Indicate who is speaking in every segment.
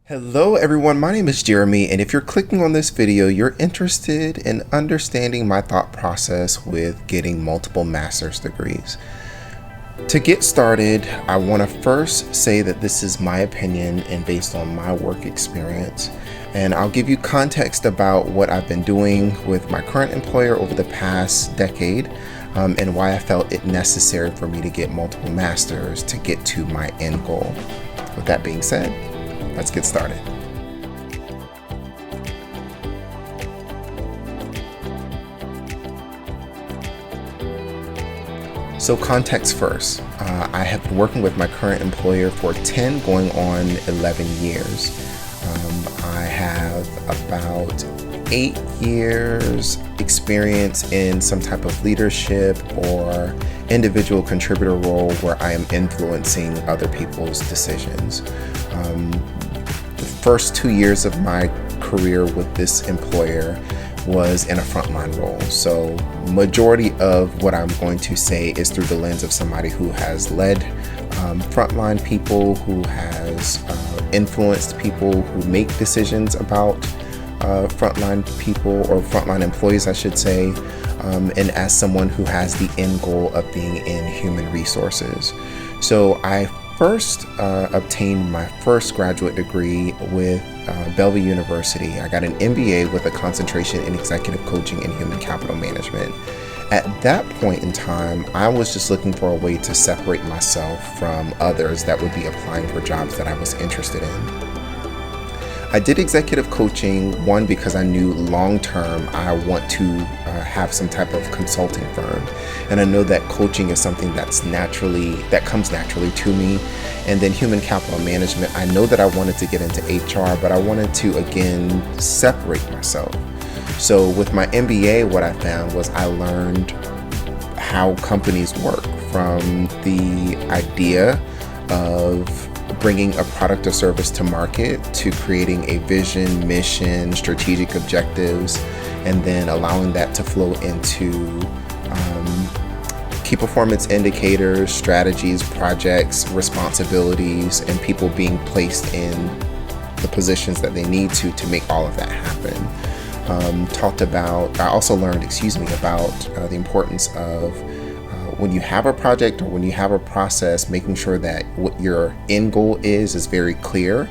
Speaker 1: Hello everyone, my name is Jeremy, and if you're clicking on this video, you're interested in understanding my thought process with getting multiple master's degrees. To get started, I want to first say that this is my opinion and based on my work experience, and I'll give you context about what I've been doing with my current employer over the past decade, and why I felt it necessary for me to get multiple masters to get to my end goal. With that being said, let's get started. So context first. I have been working with my current employer for 10 going on 11 years. I have about 8 years experience in some type of leadership or individual contributor role where I am influencing other people's decisions. The first 2 years of my career with this employer was in a frontline role. So majority of what I'm going to say is through the lens of somebody who has led frontline people, who has influenced people who make decisions about frontline people or frontline employees, I should say, and as someone who has the end goal of being in human resources. So I first obtained my first graduate degree with Bellevue University. I got an MBA with a concentration in executive coaching and human capital management. At that point in time, I was just looking for a way to separate myself from others that would be applying for jobs that I was interested in. I did executive coaching, one, because I knew long-term I want to have some type of consulting firm. And I know that coaching is something that comes naturally to me. And then human capital management, I know that I wanted to get into HR, but I wanted to, again, separate myself. So with my MBA, what I found was I learned how companies work, from the idea of bringing a product or service to market to creating a vision, mission, strategic objectives, and then allowing that to flow into key performance indicators, strategies, projects, responsibilities, and people being placed in the positions that they need to make all of that happen. I also learned about the importance of when you have a project or when you have a process, making sure that what your end goal is very clear,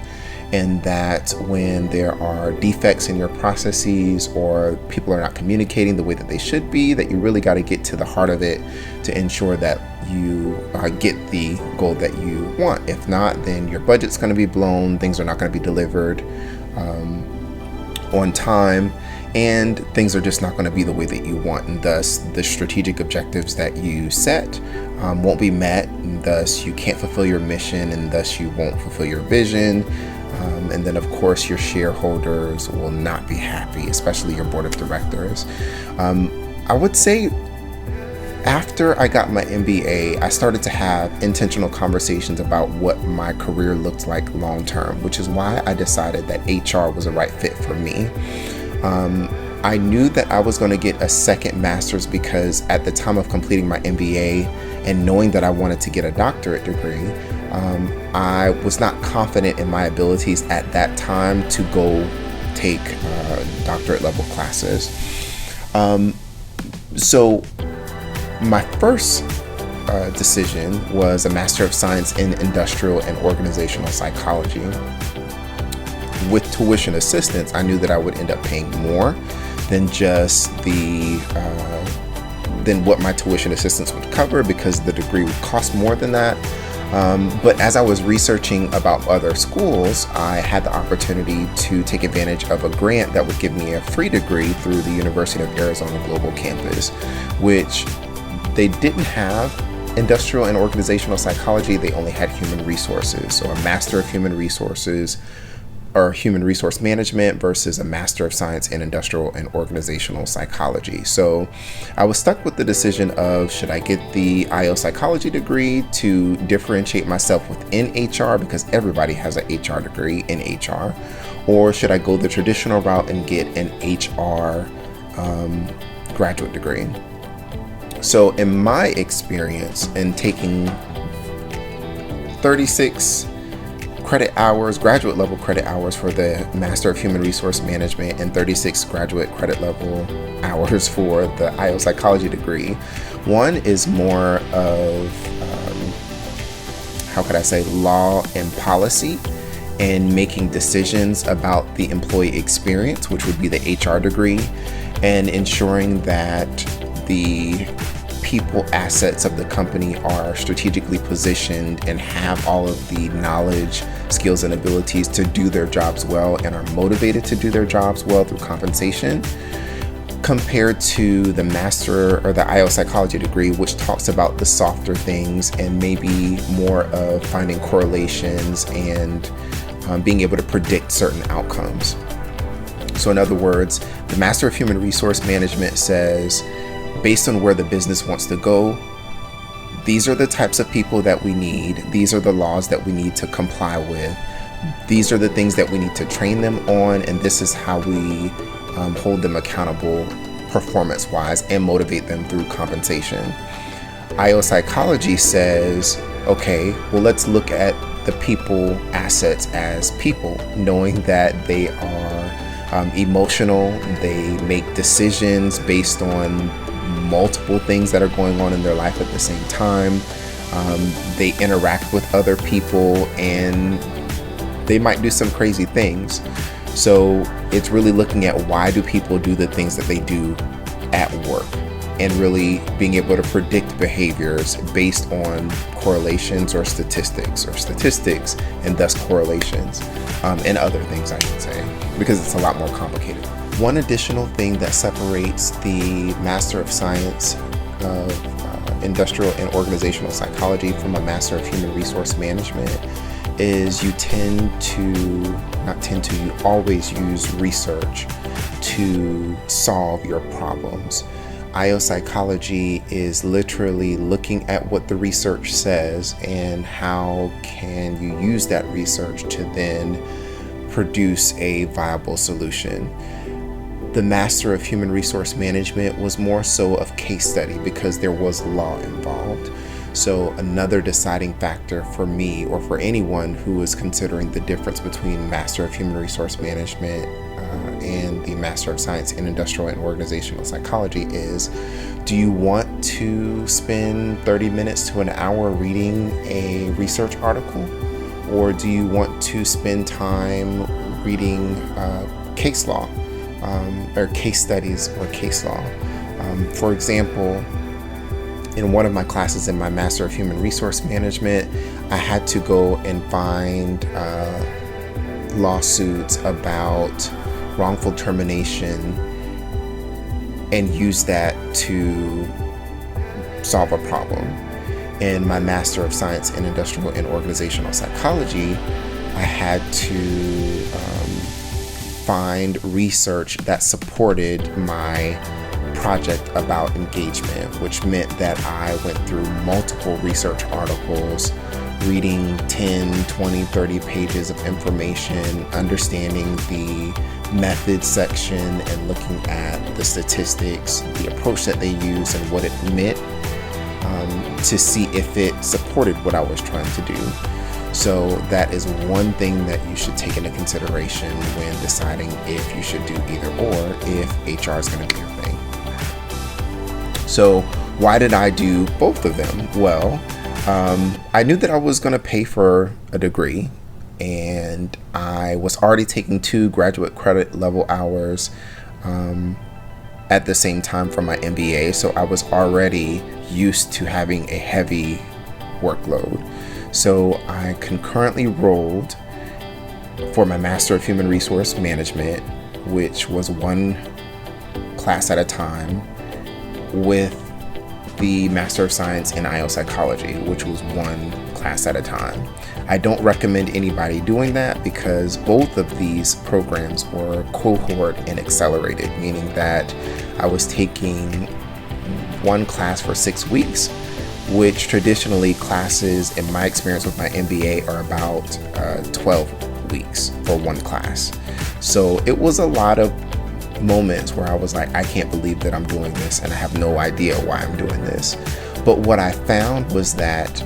Speaker 1: and that when there are defects in your processes or people are not communicating the way that they should be, that you really got to get to the heart of it to ensure that you get the goal that you want. If not, then your budget's going to be blown, things are not going to be delivered on time, and things are just not going to be the way that you want, and thus the strategic objectives that you set won't be met, and thus you can't fulfill your mission, and thus you won't fulfill your vision, and then of course your shareholders will not be happy, especially your board of directors. I would say after I got my MBA, I started to have intentional conversations about what my career looked like long term, which is why I decided that HR was the right fit for me. I knew that I was going to get a second master's because at the time of completing my MBA and knowing that I wanted to get a doctorate degree, I was not confident in my abilities at that time to go take doctorate level classes. So my first decision was a Master of Science in Industrial and Organizational Psychology. With tuition assistance, I knew that I would end up paying more than just than what my tuition assistance would cover, because the degree would cost more than that. But as I was researching about other schools, I had the opportunity to take advantage of a grant that would give me a free degree through the University of Arizona Global Campus, which they didn't have industrial and organizational psychology. They only had human resources. So a Master of Human Resources or Human Resource Management versus a Master of Science in Industrial and Organizational Psychology. So I was stuck with the decision of, should I get the IO psychology degree to differentiate myself within HR, because everybody has an HR degree in HR, or should I go the traditional route and get an HR graduate degree? So in my experience in taking 36 credit hours, graduate level credit hours for the Master of Human Resource Management and 36 graduate credit level hours for the IO Psychology degree. One is more of, law and policy and making decisions about the employee experience, which would be the HR degree, and ensuring that the people assets of the company are strategically positioned and have all of the knowledge, skills, and abilities to do their jobs well and are motivated to do their jobs well through compensation, compared to the master or the IO Psychology degree, which talks about the softer things and maybe more of finding correlations and being able to predict certain outcomes. So in other words, the Master of Human Resource Management says, based on where the business wants to go, these are the types of people that we need. These are the laws that we need to comply with. These are the things that we need to train them on, and this is how we hold them accountable performance-wise and motivate them through compensation. IO Psychology says, okay, well, let's look at the people assets as people, knowing that they are emotional, they make decisions based on multiple things that are going on in their life at the same time. They interact with other people and they might do some crazy things. So it's really looking at why do people do the things that they do at work, and really being able to predict behaviors based on correlations or statistics and thus correlations and other things, I should say, because it's a lot more complicated. One additional thing that separates the Master of Science of Industrial and Organizational Psychology from a Master of Human Resource Management is you always use research to solve your problems. IO Psychology is literally looking at what the research says and how can you use that research to then produce a viable solution. The Master of Human Resource Management was more so of case study because there was law involved. So another deciding factor for me or for anyone who is considering the difference between Master of Human Resource Management and the Master of Science in Industrial and Organizational Psychology is, do you want to spend 30 minutes to an hour reading a research article? Or do you want to spend time reading case law or case studies or case law? For example, in one of my classes in my Master of Human Resource Management, I had to go and find lawsuits about wrongful termination and use that to solve a problem. In my Master of Science in Industrial and Organizational Psychology, I had to find research that supported my project about engagement, which meant that I went through multiple research articles, reading 10, 20, 30 pages of information, understanding the methods section and looking at the statistics, the approach that they use and what it meant, to see if it supported what I was trying to do. So that is one thing that you should take into consideration when deciding if you should do either or, if HR is going to be your thing. So why did I do both of them? Well, I knew that I was going to pay for a degree, and I was already taking 2 graduate credit level hours at the same time for my MBA. So I was already used to having a heavy workload. So I concurrently rolled for my Master of Human Resource Management, which was 1 class at a time, with the Master of Science in IO Psychology, which was 1 class at a time. I don't recommend anybody doing that because both of these programs were cohort and accelerated, meaning that I was taking 1 class for 6 weeks, which traditionally classes, in my experience with my MBA, are about 12 weeks for 1 class. So it was a lot of moments where I was like, I can't believe that I'm doing this and I have no idea why I'm doing this. But what I found was that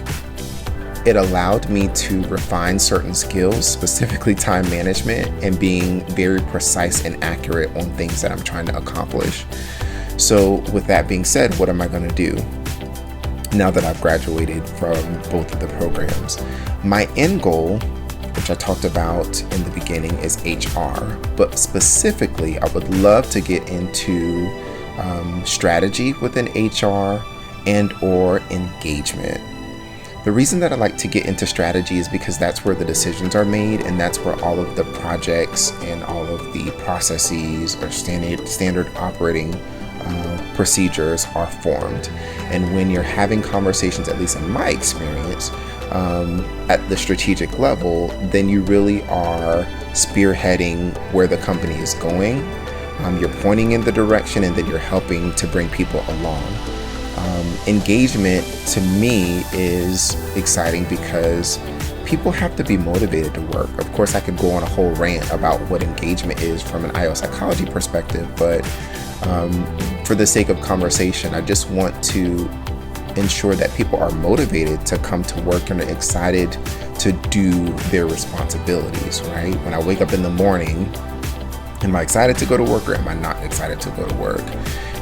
Speaker 1: it allowed me to refine certain skills, specifically time management and being very precise and accurate on things that I'm trying to accomplish. So with that being said, what am I going to do now that I've graduated from both of the programs? My end goal, which I talked about in the beginning, is HR, but specifically I would love to get into strategy within HR and or engagement. The reason that I like to get into strategy is because that's where the decisions are made, and that's where all of the projects and all of the processes or standard operating procedures are formed. And when you're having conversations, at least in my experience, at the strategic level, then you really are spearheading where the company is going. You're pointing in the direction, and then you're helping to bring people along. Engagement to me is exciting because people have to be motivated to work. Of course, I could go on a whole rant about what engagement is from an IO psychology perspective, but for the sake of conversation, I just want to ensure that people are motivated to come to work and are excited to do their responsibilities, right? When I wake up in the morning, am I excited to go to work or am I not excited to go to work?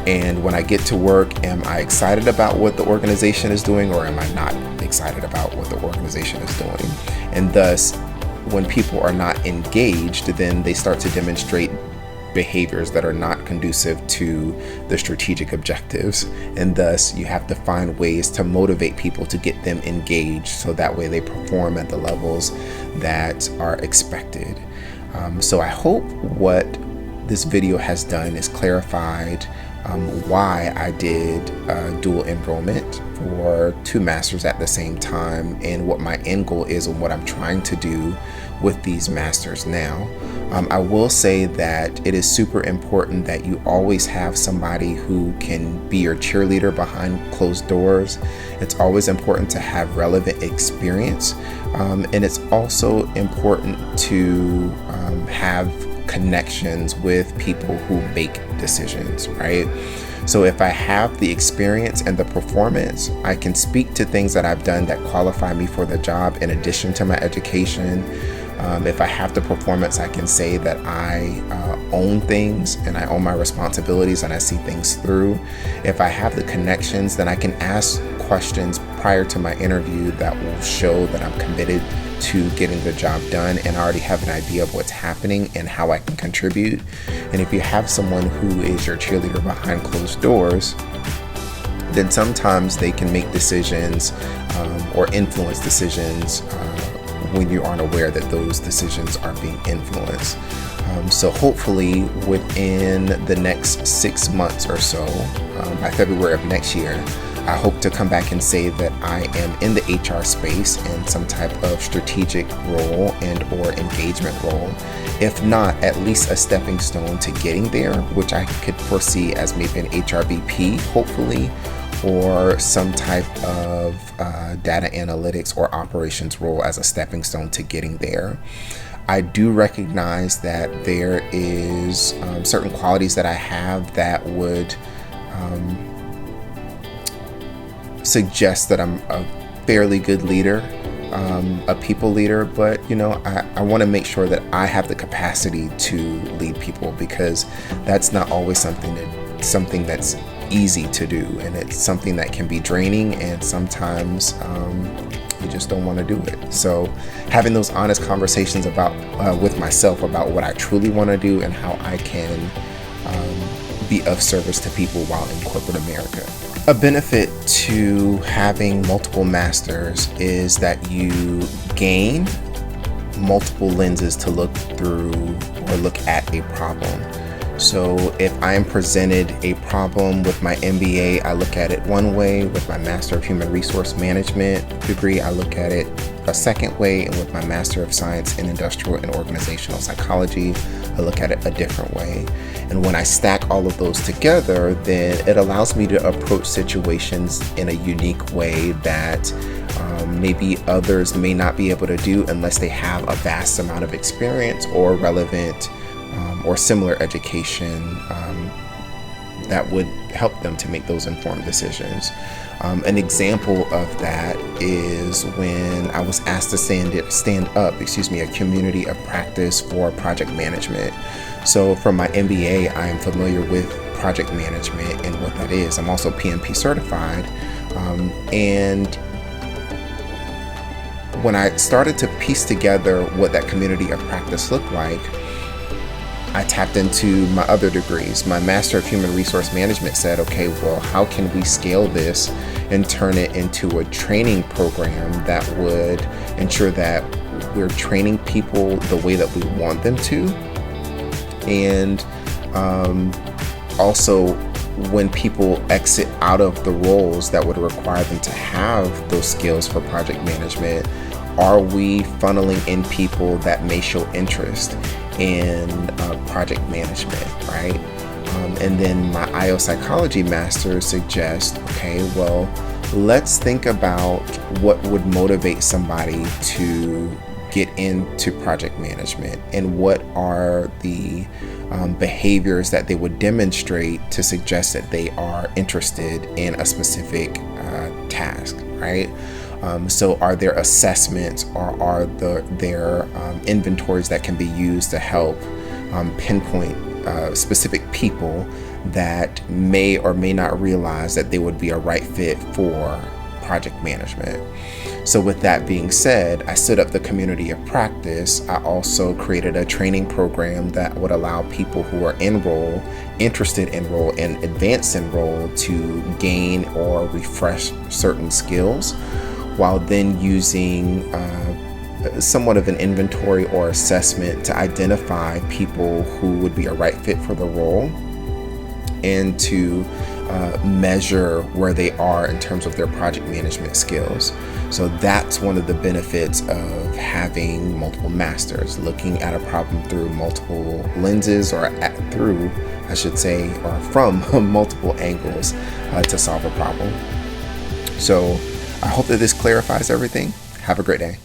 Speaker 1: And when I get to work, am I excited about what the organization is doing or am I not excited about what the organization is doing? And thus, when people are not engaged, then they start to demonstrate behaviors that are not conducive to the strategic objectives. And thus, you have to find ways to motivate people to get them engaged so that way they perform at the levels that are expected. So I hope what this video has done is clarified why I did dual enrollment for 2 masters at the same time and what my end goal is and what I'm trying to do with these masters now. I will say that it is super important that you always have somebody who can be your cheerleader behind closed doors. It's always important to have relevant experience, and it's also important to have connections with people who make decisions, right? So if I have the experience and the performance, I can speak to things that I've done that qualify me for the job in addition to my education. If I have the performance, I can say that I own things and I own my responsibilities and I see things through. If I have the connections, then I can ask questions prior to my interview that will show that I'm committed to getting the job done and I already have an idea of what's happening and how I can contribute. And if you have someone who is your cheerleader behind closed doors, then sometimes they can make decisions or influence decisions when you aren't aware that those decisions are being influenced. So hopefully within the next 6 months or so, by February of next year, I hope to come back and say that I am in the HR space in some type of strategic role and or engagement role. If not, at least a stepping stone to getting there, which I could foresee as maybe an HRBP, hopefully, or some type of data analytics or operations role as a stepping stone to getting there. I do recognize that there is certain qualities that I have that would suggest that I'm a fairly good leader, a people leader, but I want to make sure that I have the capacity to lead people, because that's not always something that's easy to do, and it's something that can be draining, and sometimes you just don't want to do it. So having those honest conversations with myself about what I truly want to do and how I can be of service to people while in corporate America. A benefit to having multiple masters is that you gain multiple lenses to look through or look at a problem. So if I am presented a problem with my MBA, I look at it one way. With my Master of Human Resource Management degree, I look at it a second way. And with my Master of Science in Industrial and Organizational Psychology, I look at it a different way. And when I stack all of those together, then it allows me to approach situations in a unique way that maybe others may not be able to do unless they have a vast amount of experience or relevant or similar education that would help them to make those informed decisions. An example of that is when I was asked to stand up a community of practice for project management. So from my MBA, I am familiar with project management and what that is. I'm also PMP certified. And when I started to piece together what that community of practice looked like, I tapped into my other degrees. My Master of Human Resource Management said, okay, well, how can we scale this and turn it into a training program that would ensure that we're training people the way that we want them to? And also, when people exit out of the roles that would require them to have those skills for project management, are we funneling in people that may show interest in project management, right? And then my IO Psychology Master suggests, okay, well, let's think about what would motivate somebody to get into project management and what are the behaviors that they would demonstrate to suggest that they are interested in a specific task, right? So are there assessments or are there inventories that can be used to help pinpoint specific people that may or may not realize that they would be a right fit for project management? So with that being said, I stood up the community of practice. I also created a training program that would allow people who are interested in role, and advanced in role to gain or refresh certain skills, while then using somewhat of an inventory or assessment to identify people who would be a right fit for the role and to measure where they are in terms of their project management skills. So that's one of the benefits of having multiple masters, looking at a problem through multiple lenses, or from multiple angles to solve a problem. So I hope that this clarifies everything. Have a great day.